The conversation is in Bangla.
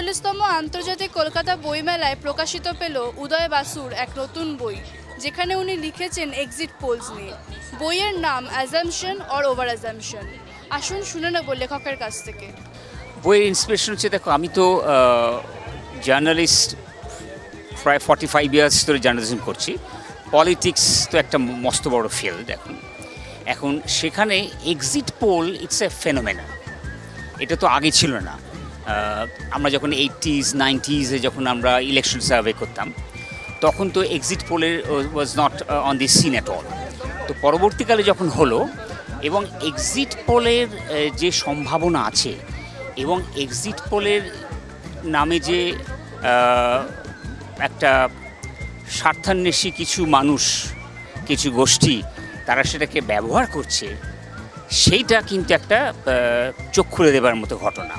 ৪৭তম আন্তর্জাতিক কলকাতা বইমেলায় প্রকাশিত পেল উদয় বাসুর এক নতুন বই, যেখানে উনি লিখেছেন এক্সিট পোলস নিয়ে। বইয়ের নাম অ্যাজাম্পশন অর ওভার অ্যাজাম্পশন। আসুন শুনে নেব লেখকের কাছ থেকে। বইয়ের ইন্সপিরেশন হচ্ছে, দেখো আমি তো জার্নালিস্ট, প্রায় 45 ইয়ার্স ধরে জার্নালিজম করছি। পলিটিক্স তো একটা মস্ত বড় ফিল্ড এখন সেখানে exit pole it's a phenomena. এটা তো আগে ছিল না। আমরা যখন 80s 90s যখন আমরা ইলেকশন সার্ভে করতাম, তখন তো এক্সিট পোলের was not on the scene at all. তো পরবর্তীকালে যখন হলো, এবং এক্সিট পোলের যে সম্ভাবনা আছে, এবং এক্সিট পোলের নামে যে একটা স্বার্থান্বেষী কিছু মানুষ, কিছু গোষ্ঠী তারা সেটাকে ব্যবহার করছে, সেইটা কিন্তু একটা চোখ খুলে দেবার মতো ঘটনা।